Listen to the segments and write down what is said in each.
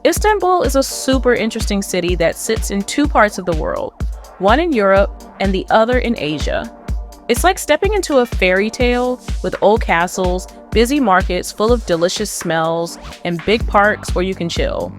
Istanbul is a super interesting city that sits in two parts of the world, one in Europe and the other in Asia. It's like stepping into a fairy tale with old castles, busy markets full of delicious smells, and big parks where you can chill.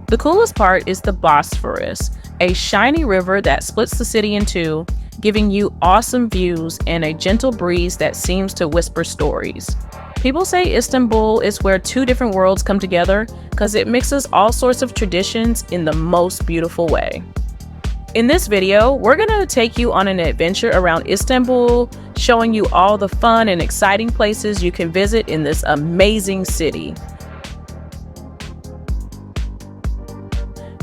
The coolest part is the Bosphorus, a shiny river that splits the city in two, giving you awesome views and a gentle breeze that seems to whisper stories. People say Istanbul is where two different worlds come together because it mixes all sorts of traditions in the most beautiful way. In this video, we're going to take you on an adventure around Istanbul, showing you all the fun and exciting places you can visit in this amazing city.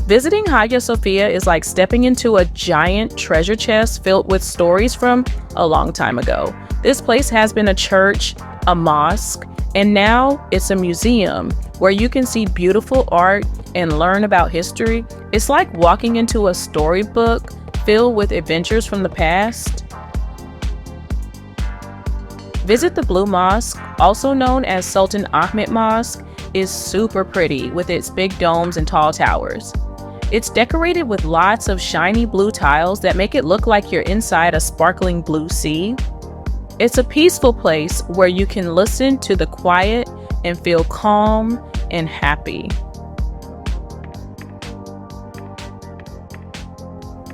Visiting Hagia Sophia is like stepping into a giant treasure chest filled with stories from a long time ago. This place has been a church, a mosque, and now it's a museum where you can see beautiful art and learn about history. It's like walking into a storybook filled with adventures from the past. Visit the Blue Mosque, also known as Sultan Ahmet Mosque, is super pretty with its big domes and tall towers. It's decorated with lots of shiny blue tiles that make it look like you're inside a sparkling blue sea. It's a peaceful place where you can listen to the quiet and feel calm and happy.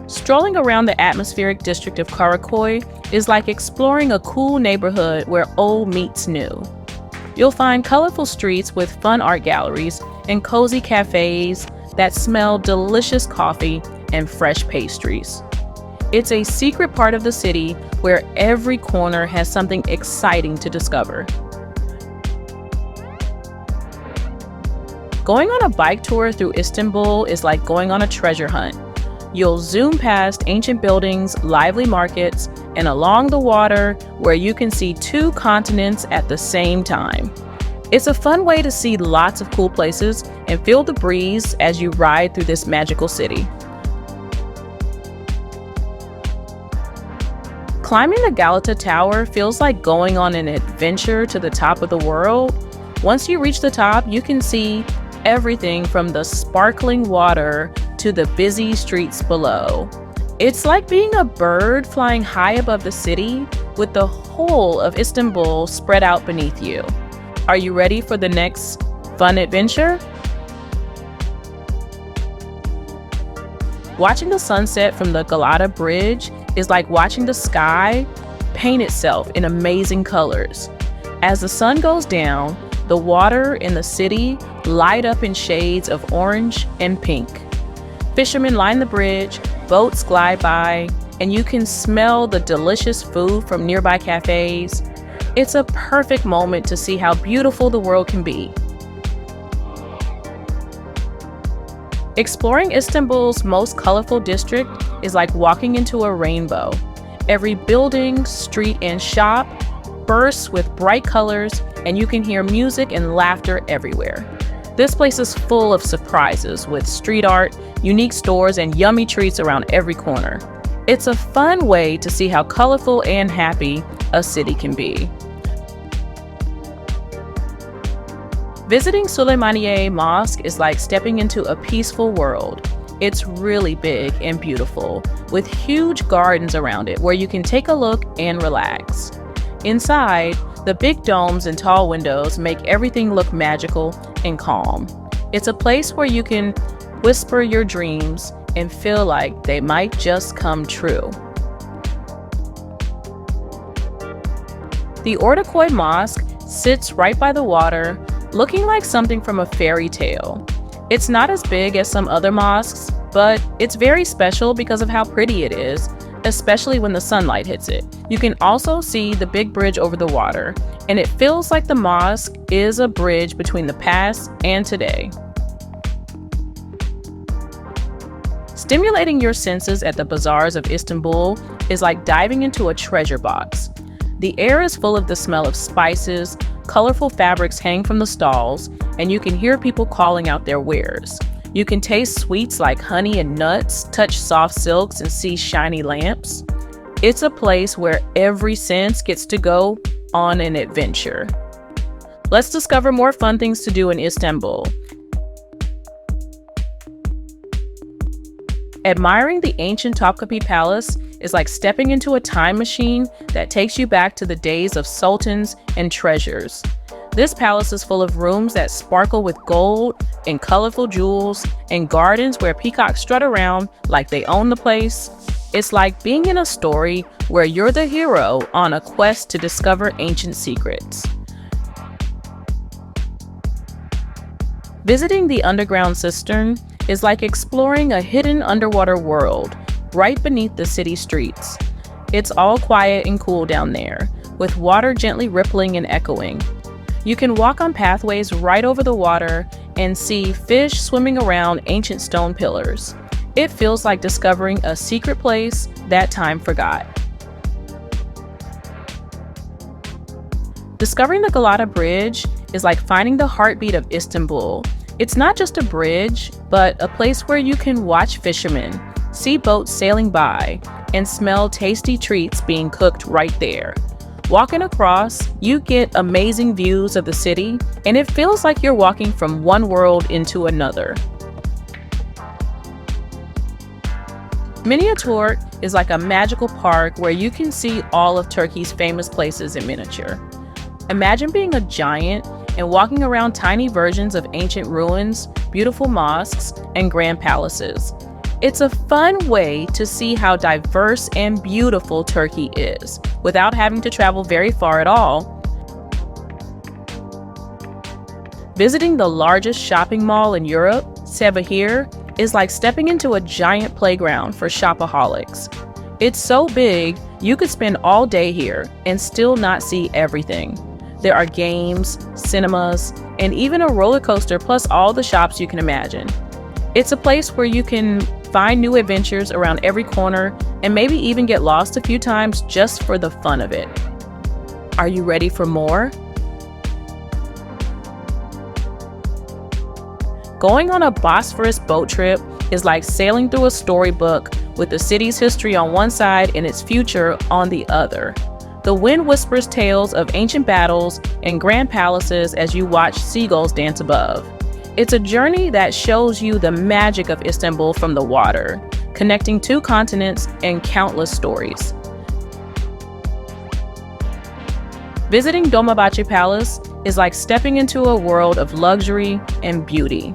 Strolling around the atmospheric district of Karakoy is like exploring a cool neighborhood where old meets new. You'll find colorful streets with fun art galleries and cozy cafes that smell delicious coffee and fresh pastries. It's a secret part of the city where every corner has something exciting to discover. Going on a bike tour through Istanbul is like going on a treasure hunt. You'll zoom past ancient buildings, lively markets, and along the water where you can see two continents at the same time. It's a fun way to see lots of cool places and feel the breeze as you ride through this magical city. Climbing the Galata Tower feels like going on an adventure to the top of the world. Once you reach the top, you can see everything from the sparkling water to the busy streets below. It's like being a bird flying high above the city with the whole of Istanbul spread out beneath you. Are you ready for the next fun adventure? Watching the sunset from the Galata Bridge is like watching the sky paint itself in amazing colors. As the sun goes down, the water in the city light up in shades of orange and pink. Fishermen line the bridge, boats glide by, and you can smell the delicious food from nearby cafes. It's a perfect moment to see how beautiful the world can be. Exploring Istanbul's most colorful district is like walking into a rainbow. Every building, street, and shop bursts with bright colors, and you can hear music and laughter everywhere. This place is full of surprises with street art, unique stores, and yummy treats around every corner. It's a fun way to see how colorful and happy a city can be. Visiting Süleymaniye Mosque is like stepping into a peaceful world. It's really big and beautiful, with huge gardens around it where you can take a look and relax. Inside, the big domes and tall windows make everything look magical and calm. It's a place where you can whisper your dreams and feel like they might just come true. The Ortaköy Mosque sits right by the water, looking like something from a fairy tale. It's not as big as some other mosques, but it's very special because of how pretty it is, especially when the sunlight hits it. You can also see the big bridge over the water, and it feels like the mosque is a bridge between the past and today. Stimulating your senses at the bazaars of Istanbul is like diving into a treasure box. The air is full of the smell of spices, colorful fabrics hang from the stalls, and you can hear people calling out their wares. You can taste sweets like honey and nuts, touch soft silks, and see shiny lamps. It's a place where every sense gets to go on an adventure. Let's discover more fun things to do in Istanbul. Admiring the ancient Topkapi Palace is like stepping into a time machine that takes you back to the days of sultans and treasures. This palace is full of rooms that sparkle with gold and colorful jewels and gardens where peacocks strut around like they own the place. It's like being in a story where you're the hero on a quest to discover ancient secrets. Visiting the underground cistern is like exploring a hidden underwater world right beneath the city streets. It's all quiet and cool down there, with water gently rippling and echoing. You can walk on pathways right over the water and see fish swimming around ancient stone pillars. It feels like discovering a secret place that time forgot. Discovering the Galata Bridge is like finding the heartbeat of Istanbul. It's not just a bridge, but a place where you can watch fishermen, see boats sailing by, and smell tasty treats being cooked right there. Walking across, you get amazing views of the city, and it feels like you're walking from one world into another. Miniature is like a magical park where you can see all of Turkey's famous places in miniature. Imagine being a giant and walking around tiny versions of ancient ruins, beautiful mosques, and grand palaces. It's a fun way to see how diverse and beautiful Turkey is, without having to travel very far at all. Visiting the largest shopping mall in Europe, Sevahir, is like stepping into a giant playground for shopaholics. It's so big, you could spend all day here and still not see everything. There are games, cinemas, and even a roller coaster, plus all the shops you can imagine. It's a place where you can find new adventures around every corner and maybe even get lost a few times just for the fun of it. Are you ready for more? Going on a Bosphorus boat trip is like sailing through a storybook with the city's history on one side and its future on the other. The wind whispers tales of ancient battles and grand palaces as you watch seagulls dance above. It's a journey that shows you the magic of Istanbul from the water, connecting two continents and countless stories. Visiting Dolmabahce Palace is like stepping into a world of luxury and beauty.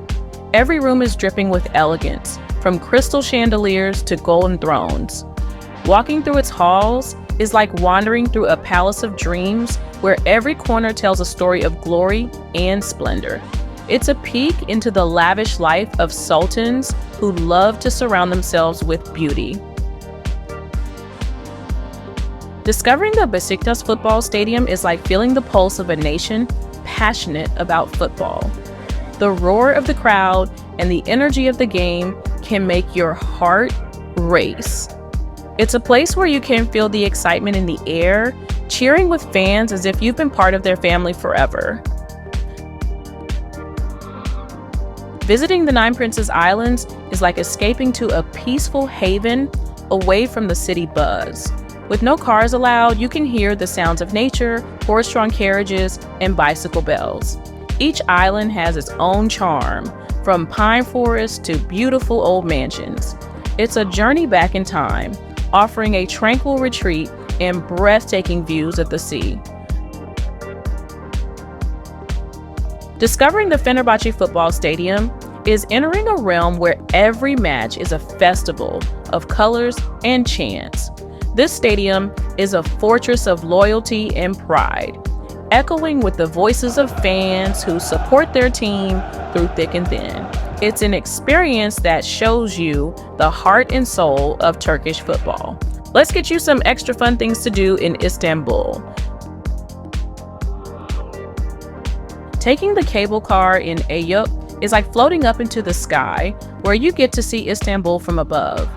Every room is dripping with elegance, from crystal chandeliers to golden thrones. Walking through its halls is like wandering through a palace of dreams where every corner tells a story of glory and splendor. It's a peek into the lavish life of sultans who love to surround themselves with beauty. Discovering the Besiktas football stadium is like feeling the pulse of a nation passionate about football. The roar of the crowd and the energy of the game can make your heart race. It's a place where you can feel the excitement in the air, cheering with fans as if you've been part of their family forever. Visiting the Nine Princes Islands is like escaping to a peaceful haven away from the city buzz. With no cars allowed, you can hear the sounds of nature, horse-drawn carriages, and bicycle bells. Each island has its own charm, from pine forests to beautiful old mansions. It's a journey back in time, offering a tranquil retreat and breathtaking views of the sea. Discovering the Fenerbahce football stadium is entering a realm where every match is a festival of colors and chants. This stadium is a fortress of loyalty and pride, echoing with the voices of fans who support their team through thick and thin. It's an experience that shows you the heart and soul of Turkish football. Let's get you some extra fun things to do in Istanbul. Taking the cable car in Eyüp is like floating up into the sky, where you get to see Istanbul from above.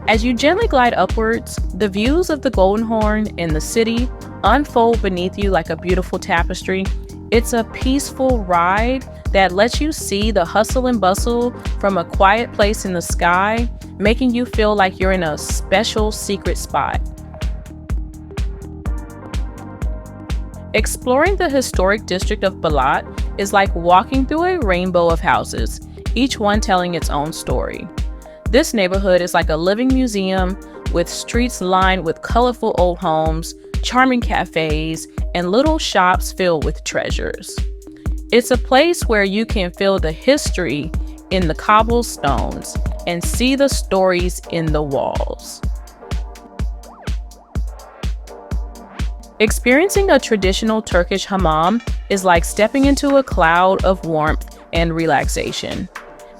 As you gently glide upwards, the views of the Golden Horn and the city unfold beneath you like a beautiful tapestry. It's a peaceful ride that lets you see the hustle and bustle from a quiet place in the sky, making you feel like you're in a special secret spot. Exploring the historic district of Balat is like walking through a rainbow of houses, each one telling its own story. This neighborhood is like a living museum with streets lined with colorful old homes, charming cafes, and little shops filled with treasures. It's a place where you can feel the history in the cobblestones and see the stories in the walls. Experiencing a traditional Turkish hammam is like stepping into a cloud of warmth and relaxation.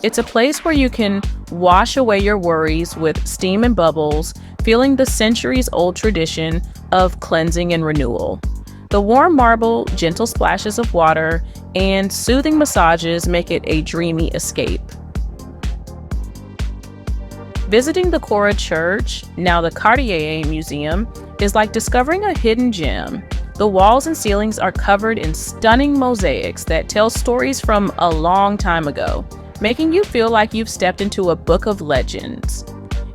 It's a place where you can wash away your worries with steam and bubbles, feeling the centuries-old tradition of cleansing and renewal. The warm marble, gentle splashes of water, and soothing massages make it a dreamy escape. Visiting the Cora Church, now the Cartier Museum, is like discovering a hidden gem. The walls and ceilings are covered in stunning mosaics that tell stories from a long time ago, making you feel like you've stepped into a book of legends.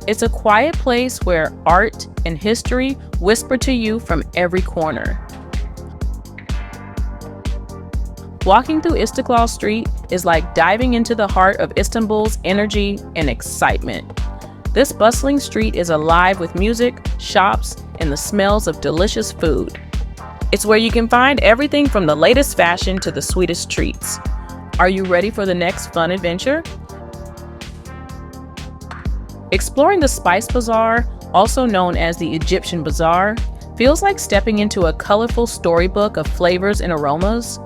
It's a quiet place where art and history whisper to you from every corner. Walking through Istiklal Street is like diving into the heart of Istanbul's energy and excitement. This bustling street is alive with music, shops, and the smells of delicious food. It's where you can find everything from the latest fashion to the sweetest treats. Are you ready for the next fun adventure? Exploring the Spice Bazaar, also known as the Egyptian Bazaar, feels like stepping into a colorful storybook of flavors and aromas.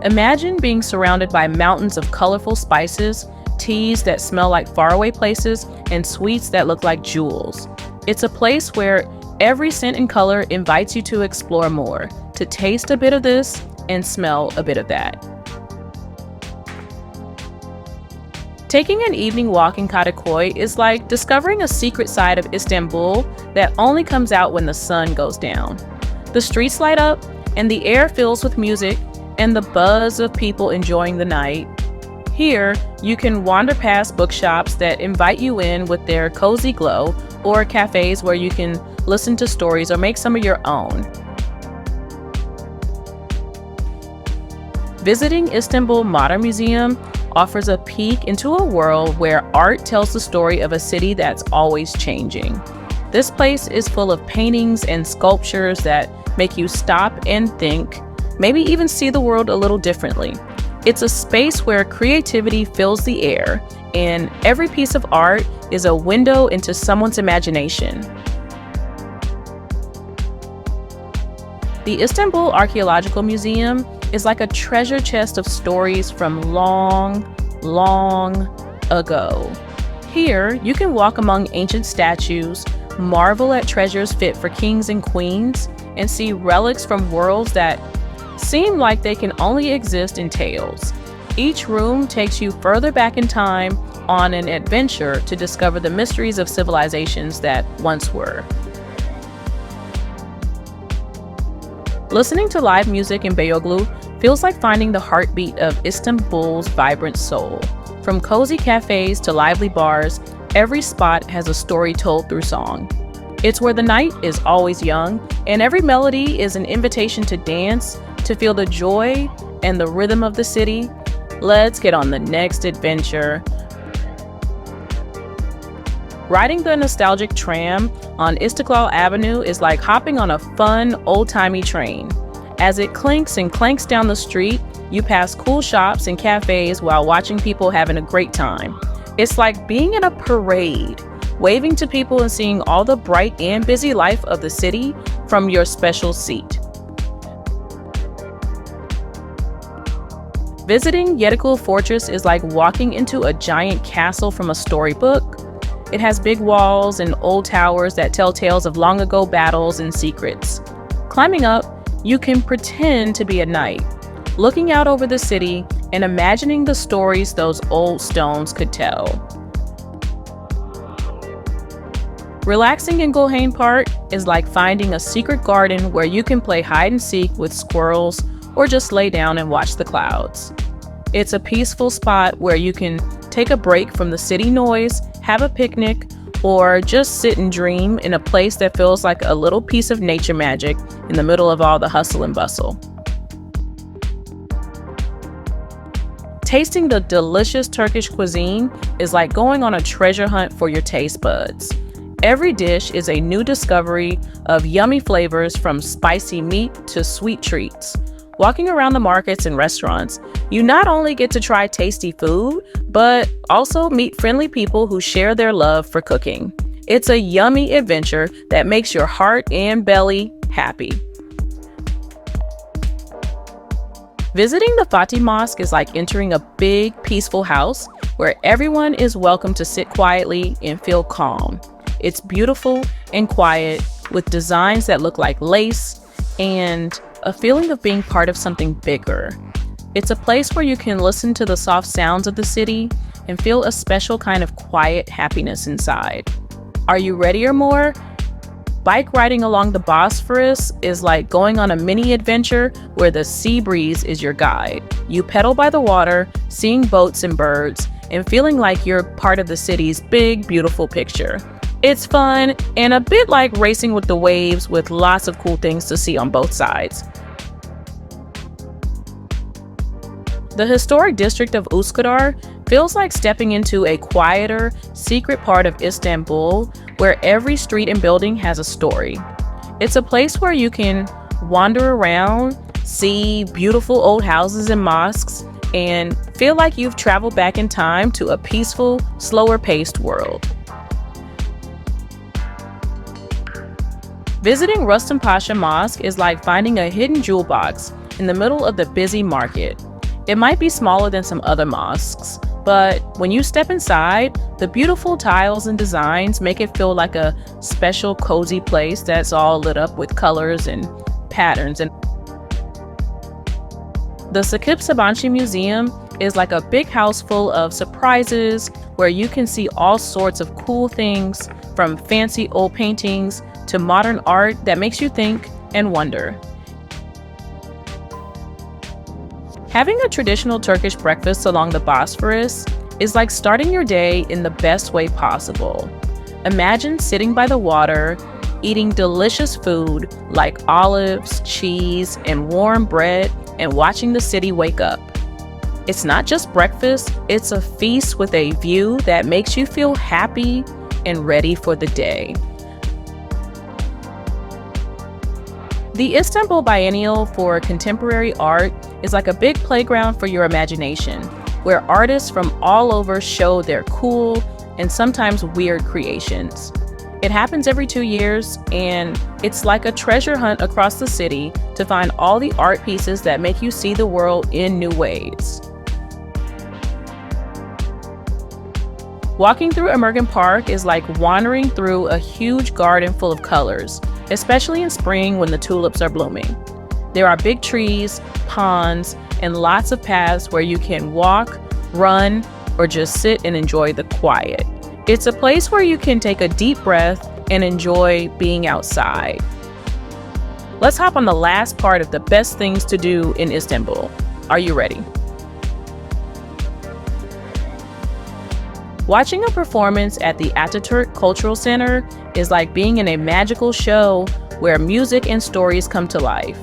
Imagine being surrounded by mountains of colorful spices, teas that smell like faraway places, and sweets that look like jewels. It's a place where every scent and color invites you to explore more, to taste a bit of this and smell a bit of that. Taking an evening walk in Kadıköy is like discovering a secret side of Istanbul that only comes out when the sun goes down. The streets light up, and the air fills with music and the buzz of people enjoying the night. Here, you can wander past bookshops that invite you in with their cozy glow, or cafes where you can listen to stories or make some of your own. Visiting Istanbul Modern Museum offers a peek into a world where art tells the story of a city that's always changing. This place is full of paintings and sculptures that make you stop and think, maybe even see the world a little differently. It's a space where creativity fills the air, and every piece of art is a window into someone's imagination. The Istanbul Archaeological Museum is like a treasure chest of stories from long ago. Here, you can walk among ancient statues, marvel at treasures fit for kings and queens, and see relics from worlds that seem like they can only exist in tales. Each room takes you further back in time on an adventure to discover the mysteries of civilizations that once were. Listening to live music in Beyoğlu feels like finding the heartbeat of Istanbul's vibrant soul. From cozy cafes to lively bars, every spot has a story told through song. It's where the night is always young, and every melody is an invitation to dance, to feel the joy and the rhythm of the city. Let's get on the next adventure. Riding the nostalgic tram on Istiklal Avenue is like hopping on a fun, old-timey train. As it clinks and clanks down the street, you pass cool shops and cafes while watching people having a great time. It's like being in a parade, waving to people and seeing all the bright and busy life of the city from your special seat. Visiting Yenikul Fortress is like walking into a giant castle from a storybook. It has big walls and old towers that tell tales of long ago battles and secrets. Climbing up, you can pretend to be a knight, looking out over the city and imagining the stories those old stones could tell. Relaxing in Gülhane Park is like finding a secret garden where you can play hide and seek with squirrels or just lay down and watch the clouds. It's a peaceful spot where you can take a break from the city noise, have a picnic, or just sit and dream in a place that feels like a little piece of nature magic in the middle of all the hustle and bustle. Tasting the delicious Turkish cuisine is like going on a treasure hunt for your taste buds. Every dish is a new discovery of yummy flavors from spicy meat to sweet treats. Walking around the markets and restaurants, you not only get to try tasty food, but also meet friendly people who share their love for cooking. It's a yummy adventure that makes your heart and belly happy. Visiting the Fatih Mosque is like entering a big, peaceful house where everyone is welcome to sit quietly and feel calm. It's beautiful and quiet, with designs that look like lace and a feeling of being part of something bigger. It's a place where you can listen to the soft sounds of the city and feel a special kind of quiet happiness inside. Are you ready or more? Bike riding along the Bosphorus is like going on a mini adventure where the sea breeze is your guide. You pedal by the water, seeing boats and birds, and feeling like you're part of the city's big, beautiful picture. It's fun and a bit like racing with the waves, with lots of cool things to see on both sides. The historic district of Üsküdar feels like stepping into a quieter, secret part of Istanbul where every street and building has a story. It's a place where you can wander around, see beautiful old houses and mosques, and feel like you've traveled back in time to a peaceful, slower-paced world. Visiting Rustam Pasha Mosque is like finding a hidden jewel box in the middle of the busy market. It might be smaller than some other mosques, but when you step inside, the beautiful tiles and designs make it feel like a special, cozy place that's all lit up with colors and patterns. And the Sakip Sabancı Museum is like a big house full of surprises where you can see all sorts of cool things, from fancy old paintings to modern art that makes you think and wonder. Having a traditional Turkish breakfast along the Bosphorus is like starting your day in the best way possible. Imagine sitting by the water, eating delicious food like olives, cheese, and warm bread, and watching the city wake up. It's not just breakfast, it's a feast with a view that makes you feel happy and ready for the day. The Istanbul Biennial for Contemporary Art is like a big playground for your imagination, where artists from all over show their cool and sometimes weird creations. It happens every 2 years, and it's like a treasure hunt across the city to find all the art pieces that make you see the world in new ways. Walking through Emergent Park is like wandering through a huge garden full of colors, especially in spring when the tulips are blooming. There are big trees, ponds, and lots of paths where you can walk, run, or just sit and enjoy the quiet. It's a place where you can take a deep breath and enjoy being outside. Let's hop on the last part of the best things to do in Istanbul. Are you ready? Watching a performance at the Ataturk Cultural Center is like being in a magical show where music and stories come to life.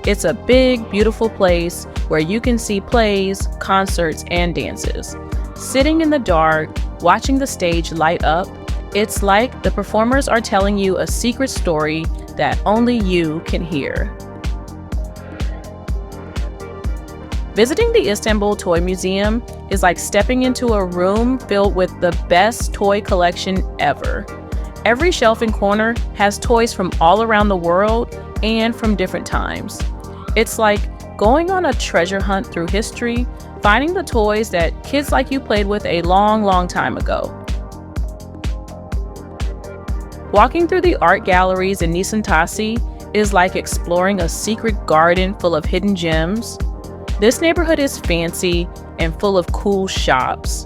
It's a big, beautiful place where you can see plays, concerts, and dances. Sitting in the dark, watching the stage light up, it's like the performers are telling you a secret story that only you can hear. Visiting the Istanbul Toy Museum is like stepping into a room filled with the best toy collection ever. Every shelf and corner has toys from all around the world and from different times. It's like going on a treasure hunt through history, finding the toys that kids like you played with a long, long time ago. Walking through the art galleries in Nişantaşı is like exploring a secret garden full of hidden gems. This neighborhood is fancy and full of cool shops,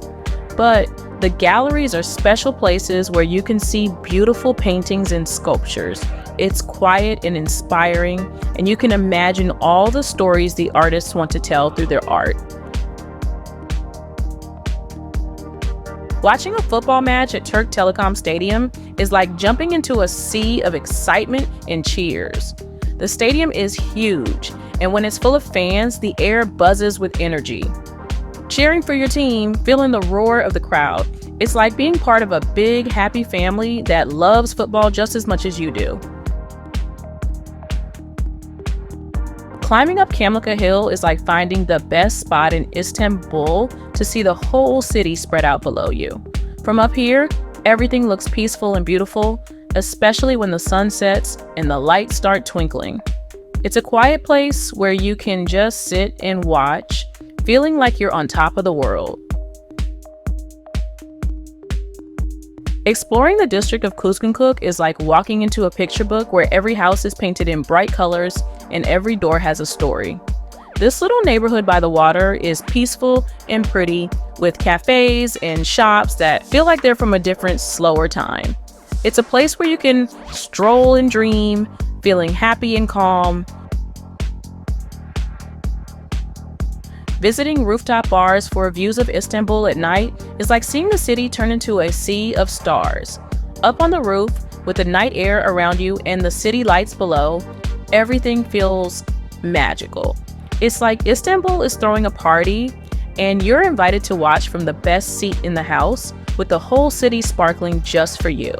but the galleries are special places where you can see beautiful paintings and sculptures. It's quiet and inspiring, and you can imagine all the stories the artists want to tell through their art. Watching a football match at Türk Telekom Stadium is like jumping into a sea of excitement and cheers. The stadium is huge, and when it's full of fans, the air buzzes with energy. cheering for your team, feeling the roar of the crowd. It's like being part of a big, happy family that loves football just as much as you do. Climbing up Kamlika Hill is like finding the best spot in Istanbul to see the whole city spread out below you. From up here, everything looks peaceful and beautiful, especially when the sun sets and the lights start twinkling. It's a quiet place where you can just sit and watch, feeling like you're on top of the world. Exploring the district of Kuzguncuk is like walking into a picture book where every house is painted in bright colors and every door has a story. This little neighborhood by the water is peaceful and pretty, with cafes and shops that feel like they're from a different, slower time. It's a place where you can stroll and dream, feeling happy and calm. Visiting rooftop bars for views of Istanbul at night is like seeing the city turn into a sea of stars. Up on the roof, with the night air around you and the city lights below, everything feels magical. It's like Istanbul is throwing a party, and you're invited to watch from the best seat in the house, with the whole city sparkling just for you.